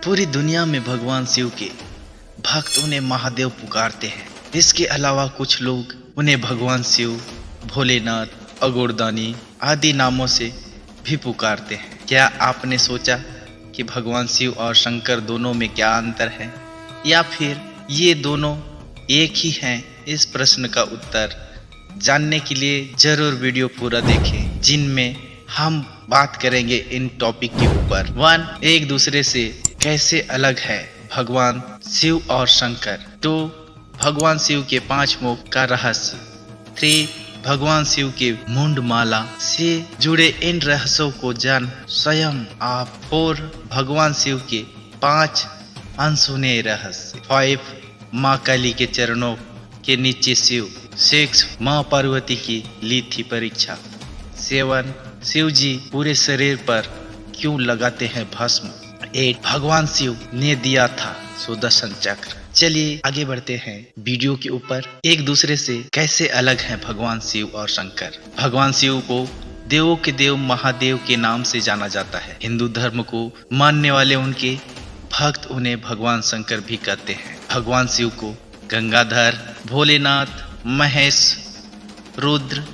पूरी दुनिया में भगवान शिव के भक्त उन्हें महादेव पुकारते हैं। इसके अलावा कुछ लोग उन्हें भगवान शिव, भोलेनाथ, अगोरदानी आदि नामों से भी पुकारते हैं। क्या आपने सोचा कि भगवान शिव और शंकर दोनों में क्या अंतर है, या फिर ये दोनों एक ही हैं? इस प्रश्न का उत्तर जानने के लिए जरूर वीडियो पूरा देखें, जिनमें हम बात करेंगे इन टॉपिक के ऊपर। 1. एक दूसरे से कैसे अलग है भगवान शिव और शंकर। 2. भगवान शिव के 5 मुख का रहस्य। 3. भगवान शिव के मुंड माला से जुड़े इन रहस्यों को जान स्वयं आप। 4. भगवान शिव के 5 अनसुने रहस्य। 5. माँ काली के चरणों के नीचे शिव। 6. माँ पार्वती की ली थी परीक्षा। 7. शिव जी पूरे शरीर पर क्यों लगाते हैं भस्म। 8. भगवान शिव ने दिया था सुदर्शन चक्र। चलिए आगे बढ़ते हैं वीडियो के ऊपर। एक दूसरे से कैसे अलग हैं भगवान शिव और शंकर। भगवान शिव को देवों के देव महादेव के नाम से जाना जाता है। हिंदू धर्म को मानने वाले उनके भक्त उन्हें भगवान शंकर भी कहते हैं। भगवान शिव को गंगाधर, भोलेनाथ, महेश, रुद्र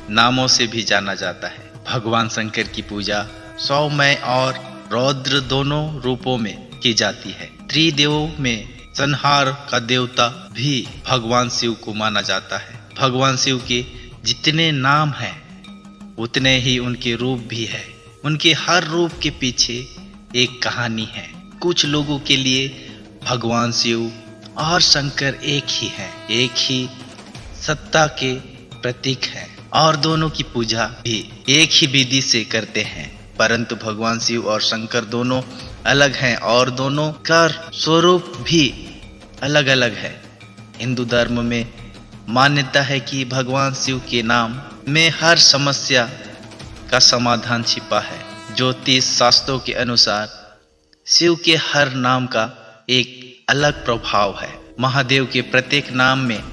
नामों से भी जाना जाता है। भगवान शंकर की पूजा सौम्य और रौद्र दोनों रूपों में की जाती है। त्रिदेवों में संहार का देवता भी भगवान शिव को माना जाता है। भगवान शिव के जितने नाम हैं उतने ही उनके रूप भी है। उनके हर रूप के पीछे एक कहानी है। कुछ लोगों के लिए भगवान शिव और शंकर एक ही है, एक ही सत्ता के प्रतीक हैं और दोनों की पूजा भी एक ही विधि से करते हैं। परंतु भगवान शिव और शंकर दोनों अलग हैं और दोनों का स्वरूप भी अलग अलग है। हिंदू धर्म में मान्यता है कि भगवान शिव के नाम में हर समस्या का समाधान छिपा है। ज्योतिष शास्त्रों के अनुसार शिव के हर नाम का एक अलग प्रभाव है। महादेव के प्रत्येक नाम में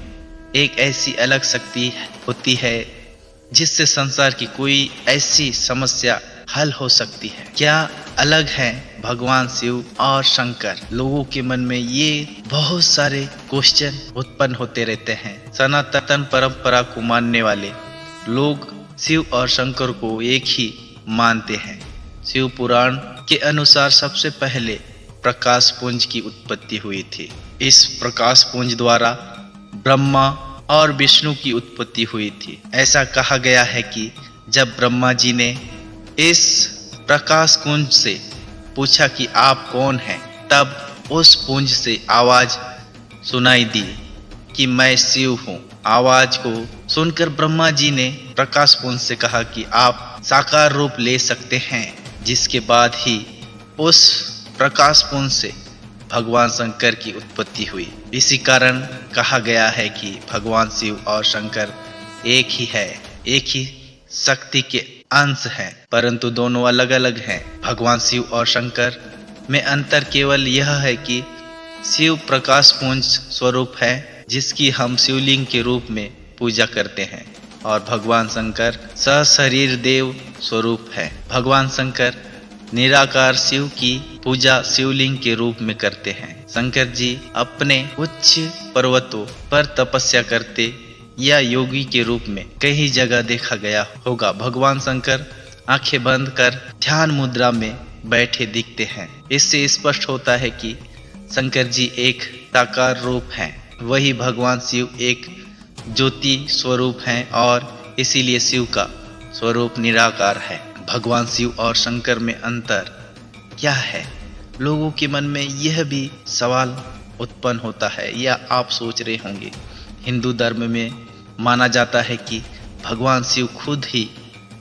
एक ऐसी अलग शक्ति होती है जिससे संसार की कोई ऐसी समस्या हल हो सकती है। क्या अलग है भगवान शिव और शंकर? लोगों के मन में ये बहुत सारे क्वेश्चन उत्पन्न होते रहते हैं। सनातन परंपरा को मानने वाले लोग शिव और शंकर को एक ही मानते हैं। शिव पुराण के अनुसार सबसे पहले प्रकाश पुंज की उत्पत्ति हुई थी। इस प्रकाश पुंज द्वारा ब्रह्मा और विष्णु की उत्पत्ति हुई थी। ऐसा कहा गया है कि जब ब्रह्मा जी ने इस प्रकाश पुंज से पूछा कि आप कौन हैं, तब उस पुंज से आवाज सुनाई दी कि मैं शिव हूँ। आवाज को सुनकर ब्रह्मा जी ने प्रकाश पुंज से कहा कि आप साकार रूप ले सकते हैं, जिसके बाद ही उस प्रकाश पुंज से भगवान शंकर की उत्पत्ति हुई। इसी कारण कहा गया है कि भगवान शिव और शंकर एक ही है, एक ही शक्ति के अंश हैं, परंतु दोनों अलग अलग हैं। भगवान शिव और शंकर में अंतर केवल यह है कि शिव प्रकाश पुंज स्वरूप है, जिसकी हम शिवलिंग के रूप में पूजा करते हैं, और भगवान शंकर सशरीर देव स्वरूप है। भगवान शंकर निराकार शिव की पूजा शिवलिंग के रूप में करते हैं। शंकर जी अपने उच्च पर्वतों पर तपस्या करते या योगी के रूप में कई जगह देखा गया होगा। भगवान शंकर आंखें बंद कर ध्यान मुद्रा में बैठे दिखते हैं। इससे स्पष्ट होता है कि शंकर जी एक साकार रूप हैं, वही भगवान शिव एक ज्योति स्वरूप हैं और इसीलिए शिव का स्वरूप निराकार है। भगवान शिव और शंकर में अंतर क्या है? लोगों के मन में यह भी सवाल उत्पन्न होता है, या आप सोच रहे होंगे। हिंदू धर्म में माना जाता है कि भगवान शिव खुद ही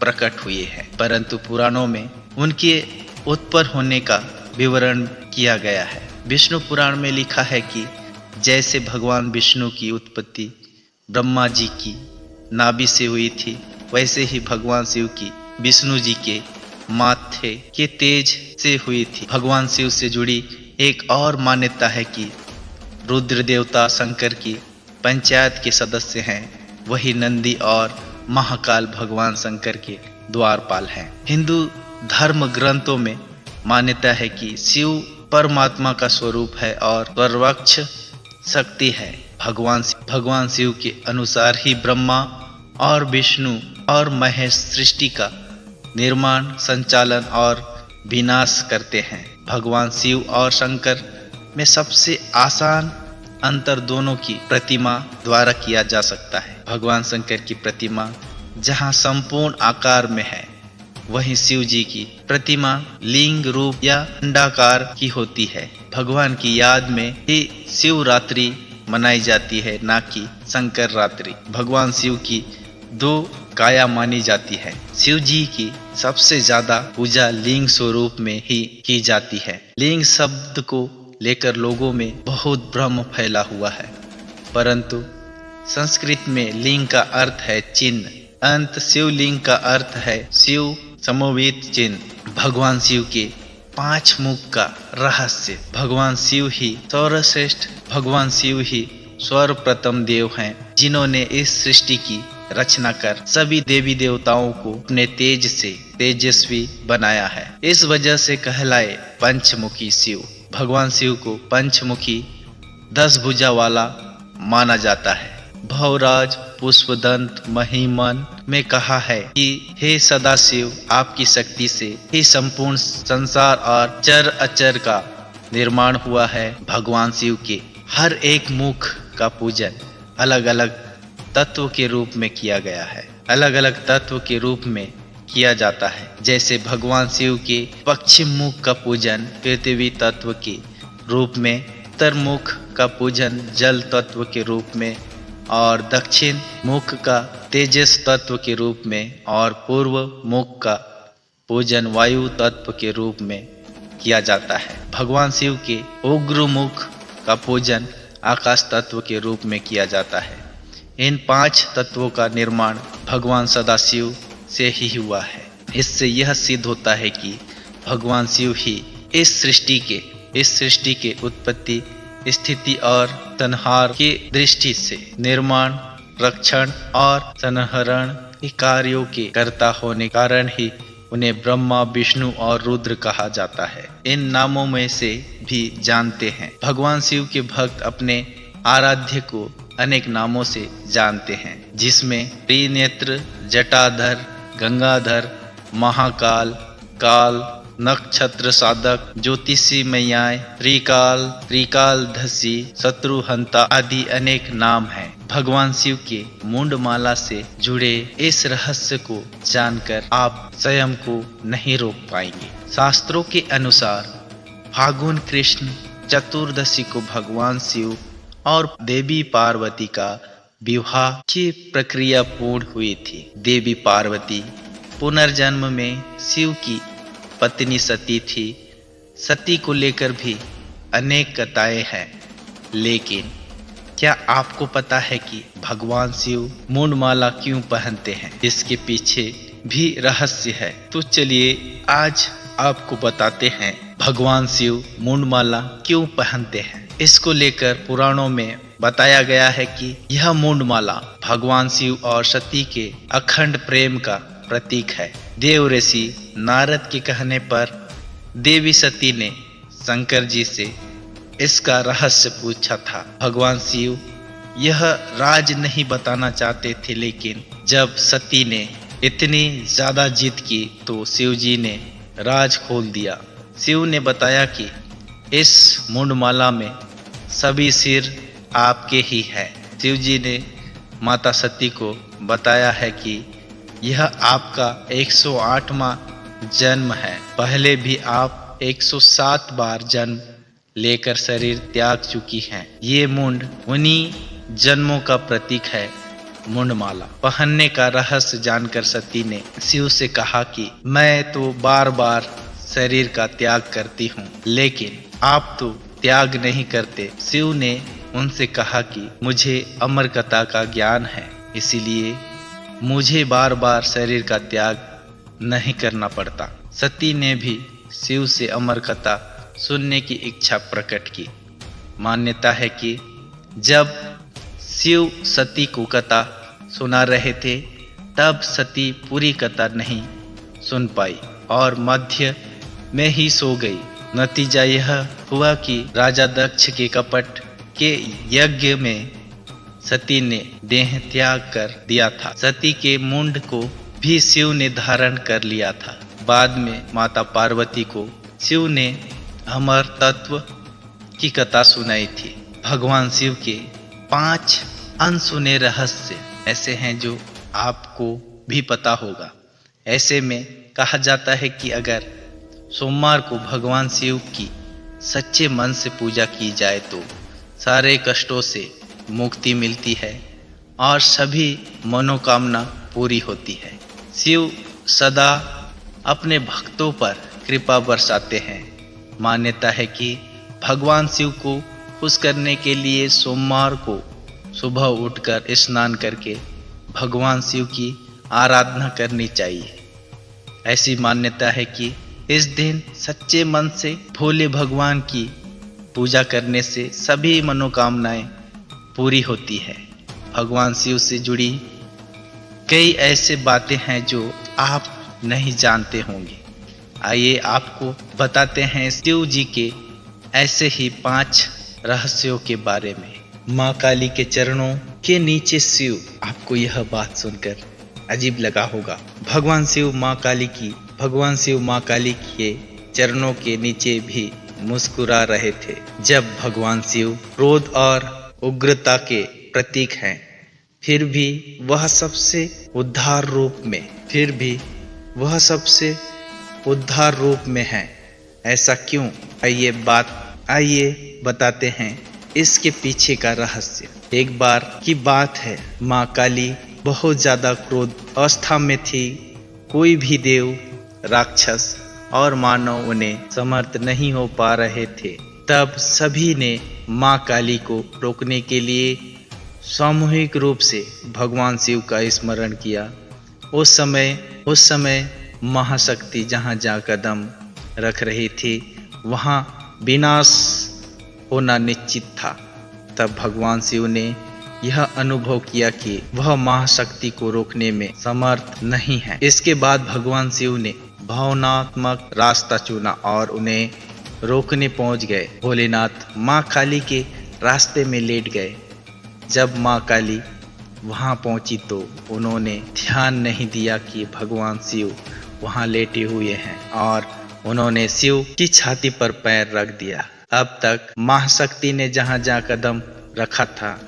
प्रकट हुए हैं, परंतु पुराणों में उनके उत्पन्न होने का विवरण किया गया है। विष्णु पुराण में लिखा है कि जैसे भगवान विष्णु की उत्पत्ति ब्रह्मा जी की नाभि से हुई थी, वैसे ही भगवान शिव की विष्णु जी के माथे के तेज से हुई थी। भगवान शिव से जुड़ी एक और मान्यता है कि रुद्र देवता शंकर की पंचायत के सदस्य हैं, वही नंदी और महाकाल भगवान शंकर के द्वारपाल हैं। हिंदू धर्म ग्रंथों में मान्यता है कि शिव परमात्मा का स्वरूप है और सर्वोच्च शक्ति है। भगवान शिव के अनुसार ही ब्रह्मा और विष्णु और महेश सृष्टि का निर्माण, संचालन और विनाश करते हैं। भगवान शिव और शंकर में सबसे आसान अंतर दोनों की प्रतिमा द्वारा किया जा सकता है। भगवान शंकर की प्रतिमा जहाँ संपूर्ण आकार में है, वहीं शिव जी की प्रतिमा लिंग रूप या अंडाकार की होती है। भगवान की याद में ही शिवरात्रि मनाई जाती है, ना कि शंकर रात्रि। भगवान शिव की दो काया मानी जाती है। शिव जी की सबसे ज्यादा पूजा लिंग स्वरूप में ही की जाती है। लिंग शब्द को लेकर लोगों में बहुत भ्रम फैला हुआ है, परंतु संस्कृत में लिंग का अर्थ है चिन्ह। अंत शिवलिंग का अर्थ है शिव समवेत चिन्ह। भगवान शिव के 5 मुख का रहस्य। भगवान शिव ही सर्वश्रेष्ठ, भगवान शिव ही सर्वप्रथम देव हैं, जिन्होंने इस सृष्टि की रचना कर सभी देवी देवताओं को अपने तेज से तेजस्वी बनाया है। इस वजह से कहलाए पंचमुखी शिव। भगवान शिव को पंचमुखी 10 भुजा वाला माना जाता है। भवराज पुष्पदंत महिमन में कहा है कि हे सदाशिव, आपकी शक्ति से ही संपूर्ण संसार और चर अचर का निर्माण हुआ है। भगवान शिव के हर एक मुख का पूजन अलग अलग तत्व के रूप में किया गया है, अलग अलग तत्व के रूप में किया जाता है। जैसे भगवान शिव के पश्चिम मुख का पूजन पृथ्वी तत्व के रूप में, उत्तर मुख का पूजन जल तत्व के रूप में, और दक्षिण मुख का तेजस तत्व के रूप में, और पूर्व मुख का पूजन वायु तत्व के रूप में किया जाता है। भगवान शिव के उग्र मुख का पूजन आकाश तत्व के रूप में किया जाता है। इन 5 तत्वों का निर्माण भगवान सदाशिव से ही हुआ है। इससे यह सिद्ध होता है कि भगवान शिव ही इस सृष्टि के उत्पत्ति, स्थिति और संहार की दृष्टि से निर्माण, रक्षण और संहरण के कार्यों के कर्ता होने कारण ही उन्हें ब्रह्मा, विष्णु और रुद्र कहा जाता है। इन नामों में से भी जानते हैं। भगवान शिव के भक्त अपने आराध्य को अनेक नामों से जानते हैं, जिसमें त्रिनेत्र, जटाधर, गंगाधर, महाकाल, काल, नक्षत्र साधक, ज्योतिषी मैयाय, त्रिकालदर्शी, शत्रुहंता आदि अनेक नाम हैं। भगवान शिव के मुंडमाला से जुड़े इस रहस्य को जानकर आप स्वयं को नहीं रोक पाएंगे। शास्त्रों के अनुसार फागुन कृष्ण चतुर्दशी को भगवान शिव और देवी पार्वती का विवाह की प्रक्रिया पूर्ण हुई थी। देवी पार्वती पुनर्जन्म में शिव की पत्नी सती थी। सती को लेकर भी अनेक कथाएं हैं, लेकिन क्या आपको पता है कि भगवान शिव मुंडमाला क्यों पहनते हैं? इसके पीछे भी रहस्य है। तो चलिए आज आपको बताते हैं भगवान शिव मुंडमाला क्यों पहनते हैं। इसको लेकर पुराणों में बताया गया है कि यह मुंडमाला भगवान शिव और सती के अखंड प्रेम का प्रतीक है। देव ऋषि नारद के कहने पर देवी सती ने शंकर जी से इसका रहस्य पूछा था। भगवान शिव यह राज नहीं बताना चाहते थे, लेकिन जब सती ने इतनी ज्यादा जिद की तो शिव जी ने राज खोल दिया। शिव ने बताया कि इस मुंडमाला में सभी सिर आपके ही है। शिव जी ने माता सती को बताया है कि यह आपका 108वां जन्म है। पहले भी आप 107 बार जन्म लेकर शरीर त्याग चुकी हैं। ये मुंड उन्हीं जन्मों का प्रतीक है। मुंडमाला पहनने का रहस्य जानकर सती ने शिव से कहा कि मैं तो बार बार शरीर का त्याग करती हूँ, लेकिन आप तो त्याग नहीं करते। शिव ने उनसे कहा कि मुझे अमर कथा का ज्ञान है, इसीलिए मुझे बार बार शरीर का त्याग नहीं करना पड़ता। सती ने भी शिव से अमर कथा सुनने की इच्छा प्रकट की। मान्यता है कि जब शिव सती को कथा सुना रहे थे, तब सती पूरी कथा नहीं सुन पाई और मध्य में ही सो गई। नतीजा यह हुआ कि राजा दक्ष के कपट के यज्ञ में सती ने देह त्याग कर दिया था। सती के मुंड को भी शिव ने धारण कर लिया था। बाद में माता पार्वती को शिव ने अमर तत्व की कथा सुनाई थी। भगवान शिव के 5 अनसुने रहस्य ऐसे हैं जो आपको भी पता होगा। ऐसे में कहा जाता है कि अगर सोमवार को भगवान शिव की सच्चे मन से पूजा की जाए तो सारे कष्टों से मुक्ति मिलती है और सभी मनोकामना पूरी होती है। शिव सदा अपने भक्तों पर कृपा बरसाते हैं। मान्यता है कि भगवान शिव को खुश करने के लिए सोमवार को सुबह उठकर स्नान करके भगवान शिव की आराधना करनी चाहिए। ऐसी मान्यता है कि इस दिन सच्चे मन से भोले भगवान की पूजा करने से सभी मनोकामनाएं पूरी होती है। भगवान शिव से जुड़ी कई ऐसे बातें हैं जो आप नहीं जानते होंगे। आइए आपको बताते हैं शिव जी के ऐसे ही 5 रहस्यों के बारे में। माँ काली के चरणों के नीचे शिव, आपको यह बात सुनकर अजीब लगा होगा। भगवान शिव माँ काली के चरणों के नीचे भी मुस्कुरा रहे थे। जब भगवान शिव क्रोध और उग्रता के प्रतीक हैं, फिर भी वह सबसे उद्धार रूप में है। ऐसा क्यों? आइए बताते हैं इसके पीछे का रहस्य। एक बार की बात है, माँ काली बहुत ज्यादा क्रोध अवस्था में थी। कोई भी देव, राक्षस और मानव उन्हें समर्थ नहीं हो पा रहे थे। तब सभी ने माँ काली को रोकने के लिए सामूहिक रूप से भगवान शिव का स्मरण किया। उस समय महाशक्ति जहाँ जहाँ कदम रख रही थी वहाँ विनाश होना निश्चित था। तब भगवान शिव ने यह अनुभव किया कि वह महाशक्ति को रोकने में समर्थ नहीं है। इसके बाद भगवान शिव ने भावनात्मक रास्ता चुना और उन्हें रोकने पहुंच गए। भोलेनाथ माँ काली के रास्ते में लेट गए। जब माँ काली वहां पहुंची तो उन्होंने ध्यान नहीं दिया कि भगवान शिव वहां लेटे हुए हैं और उन्होंने शिव की छाती पर पैर रख दिया। अब तक महाशक्ति ने जहां जहां कदम रखा था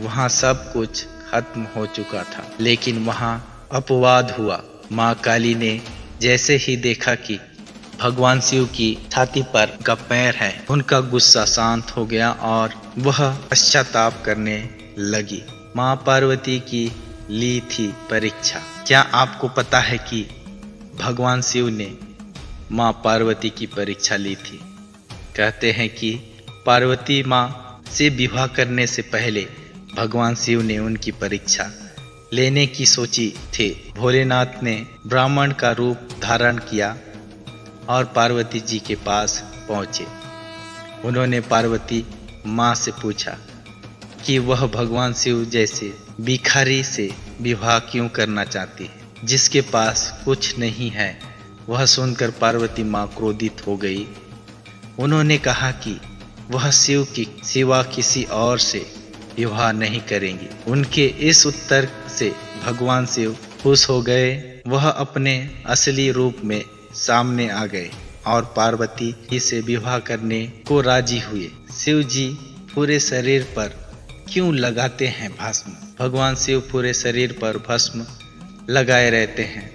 वहां सब कुछ खत्म हो चुका था, लेकिन वहां अपवाद हुआ। माँ काली ने जैसे ही देखा कि भगवान शिव की छाती पर का पैर है, उनका गुस्सा शांत हो गया और वह पश्चाताप करने लगी। माँ पार्वती की ली थी परीक्षा। क्या आपको पता है कि भगवान शिव ने माँ पार्वती की परीक्षा ली थी? कहते हैं कि पार्वती माँ से विवाह करने से पहले भगवान शिव ने उनकी परीक्षा लेने की सोची थी। भोलेनाथ ने ब्राह्मण का रूप धारण किया और पार्वती जी के पास पहुँचे। उन्होंने पार्वती माँ से पूछा कि वह भगवान शिव जैसे भिखारी से विवाह क्यों करना चाहती है, जिसके पास कुछ नहीं है। वह सुनकर पार्वती माँ क्रोधित हो गई। उन्होंने कहा कि वह शिव की सिवा किसी और से विवाह नहीं करेंगी। उनके इस उत्तर से भगवान शिव खुश हो गए। वह अपने असली रूप में सामने आ गए और पार्वती ही से विवाह करने को राजी हुए। शिव जी पूरे शरीर पर क्यों लगाते हैं भस्म? भगवान शिव पूरे शरीर पर भस्म लगाए रहते हैं।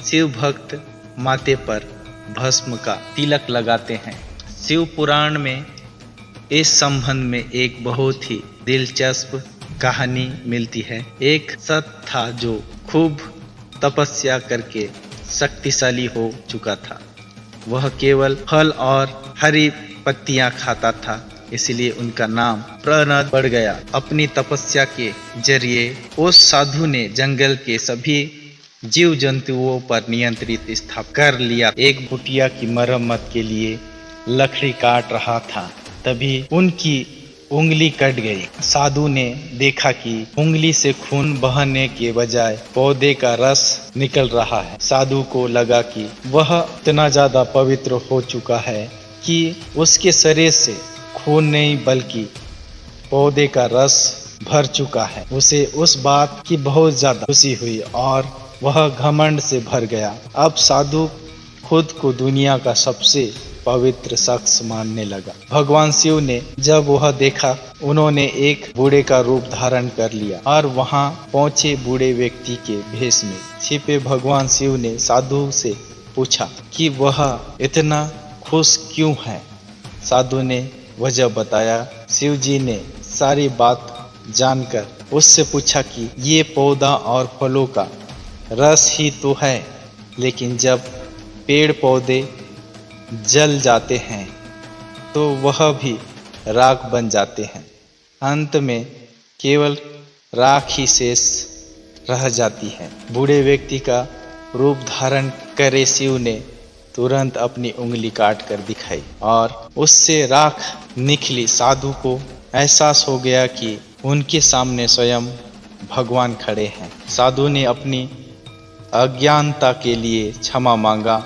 शिव भक्त माथे पर भस्म का तिलक लगाते हैं। शिव पुराण में इस संबंध में एक बहुत ही दिलचस्प कहानी मिलती है। एक सत था जो खूब तपस्या करके शक्तिशाली हो चुका था। वह केवल फल और हरी पत्तियां खाता था, इसलिए उनका नाम प्रनद पड़ गया। अपनी तपस्या के जरिए उस साधु ने जंगल के सभी जीव जंतुओं पर नियंत्रित स्थापित कर लिया। एक कुटिया की मरम्मत के लिए लकड़ी काट रहा था, तभी उनकी उंगली कट गई। साधु ने देखा कि उंगली से खून बहने के बजाय पौधे का रस निकल रहा है। साधु को लगा कि वह इतना ज्यादा पवित्र हो चुका है कि उसके शरीर से खून नहीं बल्कि पौधे का रस भर चुका है। उसे उस बात की बहुत ज्यादा खुशी हुई और वह घमंड से भर गया। अब साधु खुद को दुनिया का सबसे पवित्र शख्स मानने लगा। भगवान शिव ने जब वह देखा, उन्होंने एक बूढ़े का रूप धारण कर लिया और वहां पहुंचे बूढ़े व्यक्ति के भेष में छिपे भगवान शिव ने साधु से पूछा कि वह इतना खुश क्यों है। साधु ने वजह बताया। शिव जी ने सारी बात जानकर उससे पूछा कि ये पौधा और फलों का रस ही तो है, लेकिन जब पेड़ पौधे जल जाते हैं तो वह भी राख बन जाते हैं। अंत में केवल राख ही शेष रह जाती है। बूढ़े व्यक्ति का रूप धारण करे शिव ने तुरंत अपनी उंगली काट कर दिखाई और उससे राख निकली। साधु को एहसास हो गया कि उनके सामने स्वयं भगवान खड़े हैं। साधु ने अपनी अज्ञानता के लिए क्षमा मांगा।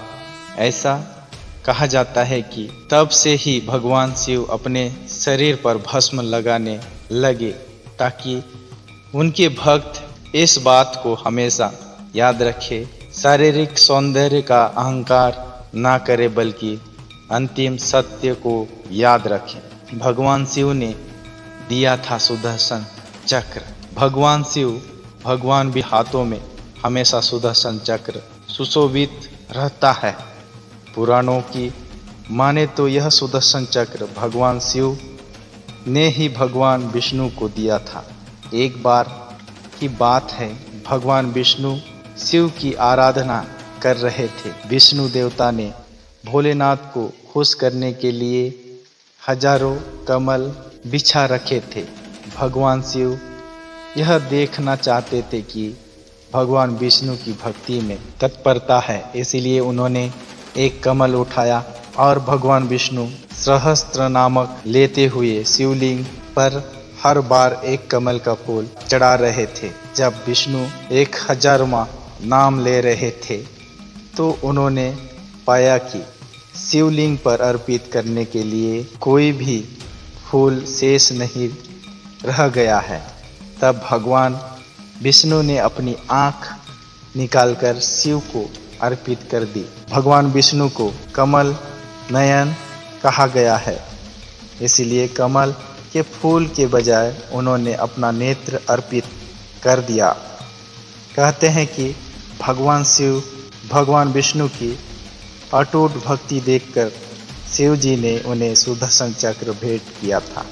ऐसा कहा जाता है कि तब से ही भगवान शिव अपने शरीर पर भस्म लगाने लगे ताकि उनके भक्त इस बात को हमेशा याद रखें, शारीरिक सौंदर्य का अहंकार ना करे बल्कि अंतिम सत्य को याद रखें। भगवान शिव ने दिया था सुदर्शन चक्र। भगवान शिव भगवान भी हाथों में हमेशा सुदर्शन चक्र सुशोभित रहता है। पुराणों की माने तो यह सुदर्शन चक्र भगवान शिव ने ही भगवान विष्णु को दिया था। एक बार की बात है, भगवान विष्णु शिव की आराधना कर रहे थे। विष्णु देवता ने भोलेनाथ को खुश करने के लिए हजारों कमल बिछा रखे थे। भगवान शिव यह देखना चाहते थे कि भगवान विष्णु की भक्ति में तत्परता है, इसलिए उन्होंने एक कमल उठाया और भगवान विष्णु सहस्त्र नामक लेते हुए शिवलिंग पर हर बार एक कमल का फूल चढ़ा रहे थे। जब विष्णु 1000वां नाम ले रहे थे तो उन्होंने पाया कि शिवलिंग पर अर्पित करने के लिए कोई भी फूल शेष नहीं रह गया है। तब भगवान विष्णु ने अपनी आँख निकालकर शिव को अर्पित कर दी। भगवान विष्णु को कमल नयन कहा गया है, इसलिए कमल के फूल के बजाय उन्होंने अपना नेत्र अर्पित कर दिया। कहते हैं कि भगवान शिव भगवान विष्णु की अटूट भक्ति देखकर शिव जी ने उन्हें सुदर्शन चक्र भेंट किया था।